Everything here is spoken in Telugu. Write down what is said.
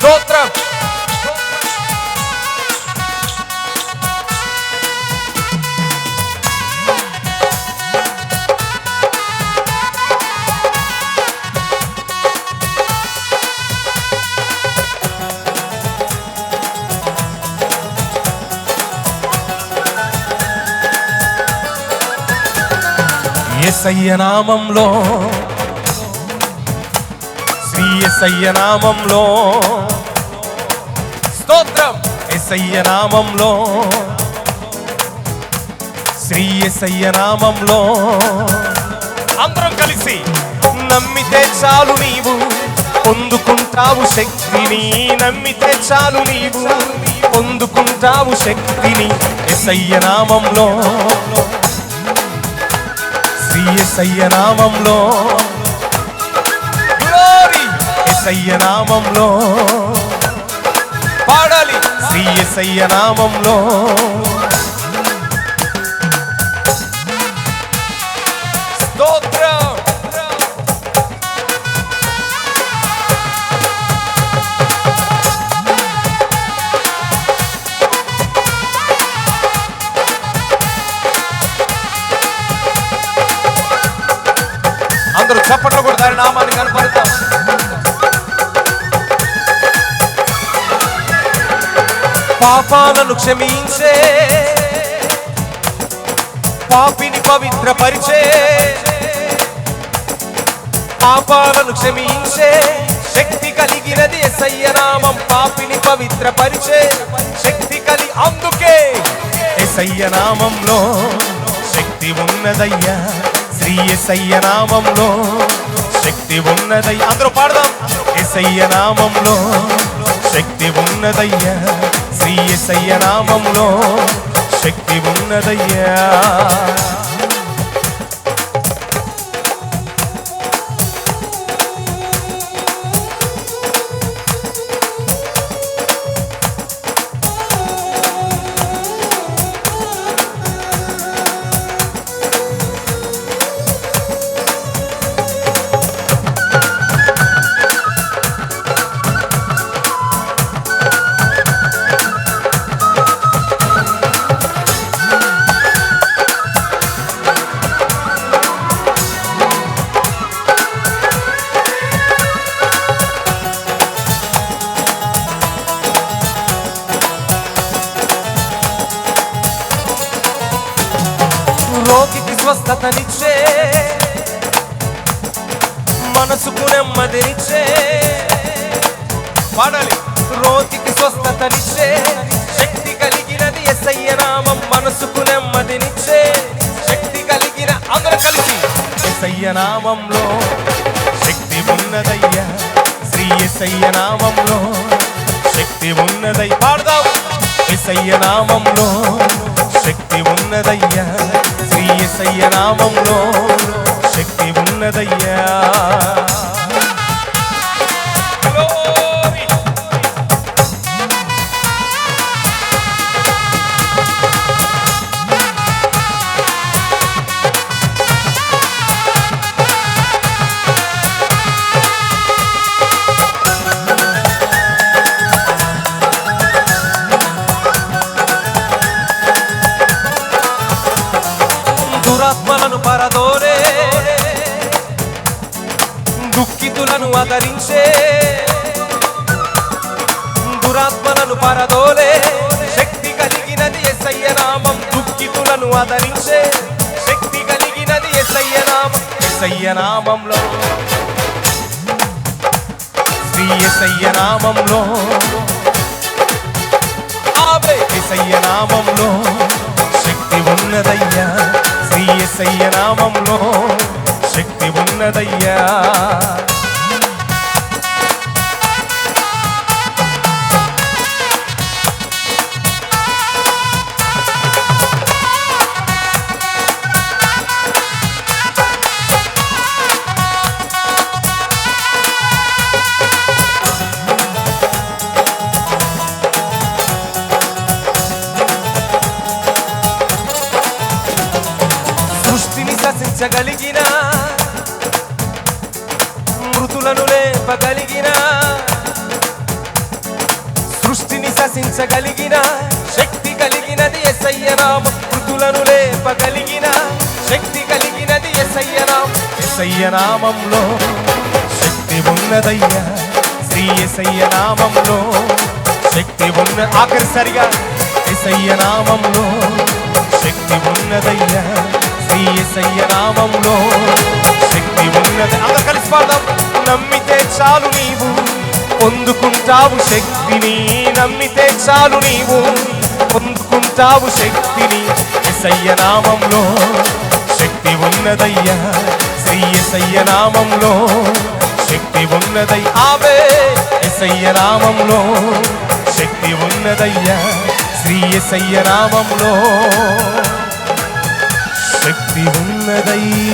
స్తోత్రం. యేసయ్య నామంలో, శ్రీ యేసయ్య నామంలో స్తోత్రం. యేసయ్య నామంలో, శ్రీ యేసయ్య నామంలో అందరం కలిసి నమ్మితే చాలు నీవు పొందుకుంటావు శక్తిని. నమ్మితే చాలు నీవు పొందుకుంటావు శక్తిని. యేసయ్య నామంలో, శ్రీ యేసయ్య నామంలో గ్లోరీ. యేసయ్య నామంలో పాడాలి. శ్రీ యేసయ్య నామంలో స్తోత్రం. అందరూ చప్పట్లు కూడా దాని నామాన్ని కనపడతాం. పాపాలను క్షమించే, పాపిని పవిత్రపరిచే, పాపాలను క్షమించే శక్తి కలిగినది యేసయ్య నామం. పాపిని పవిత్రపరిచే శక్తి అందుకే యేసయ్య నామంలో శక్తి ఉన్నదయ్యా. శ్రీ యేసయ్య నామంలో శక్తి ఉన్నదయ్యా. అందరూ పాడదాం. యేసయ్య నామంలో శక్తి ఉన్నదయ్యా. శ్రీ యేసయ్య నామంలో శక్తి ఉన్నదయ్యా. రోగికి స్వస్థతనిచ్చే, మనసుకు నెమ్మదినిచ్చే. పాడాలి. రోగికి స్వస్థతనిచ్చే శక్తి కలిగినది యేసయ్య నామం. మనసుకు నెమ్మదినిచ్చే శక్తి కలిగిన అందరూ కలిసి యేసయ్య నామంలో శక్తి ఉన్నదయ్యా. శ్రీ యేసయ్య నామంలో శక్తి ఉన్నదయ్యా. పాడదాం. యేసయ్య నామంలో శక్తి ఉన్నదయ్యా. శ్రీ యేసయ్య నామంలో శక్తి ఉన్నదయ్యా. దురాత్మలను పరదోరే, దుఃఖితులను ఆదరించే. దురాత్మలను పరదోరే శక్తి కలిగినది యేసయ్య నామం. దుఃఖితులను ఆదరించే శక్తి కలిగినది యేసయ్య నామం. యేసయ్య నామంలో, శ్రీ యేసయ్య నామంలో, యేసయ్య నామంలో శక్తి ఉన్నదయ్యా. శ్రీ యేసయ్య నామంలో శక్తి ఉన్నదయ్యా. శాసించగలిగిన, మృతులను లేపగలిగిన, శాసించగలిగిన శక్తి కలిగినది యేసయ్య నామం. మృతులను లేపగలిగిన శక్తి కలిగినది యేసయ్య నామం. యేసయ్య నామంలో శక్తి ఉన్నదయ్యా, శ్రీ యేసయ్య నామంలో శక్తి ఉన్న ఆఖరిసరిగా యేసయ్య నామంలో శక్తి ఉన్నదయ్యా, శ్రీ యేసయ్య నామంలో శక్తి ఉన్నది. అందరూ కలిసి పాడదాం. నమ్మితే చాలు నీవు పొందుకుంటావు శక్తిని, నమ్మితే చాలు నీవు పొందుకుంటావు శక్తిని. యేసయ్య నామంలో శక్తి ఉన్నదయ్యా, శ్రీ యేసయ్య నామంలో శక్తి ఉన్నదయ్యా. ఆమేన్. యేసయ్య నామంలో శక్తి ఉన్నదయ్యా, శ్రీ యేసయ్య నామంలో శక్తి ఉన్నదయ్యా.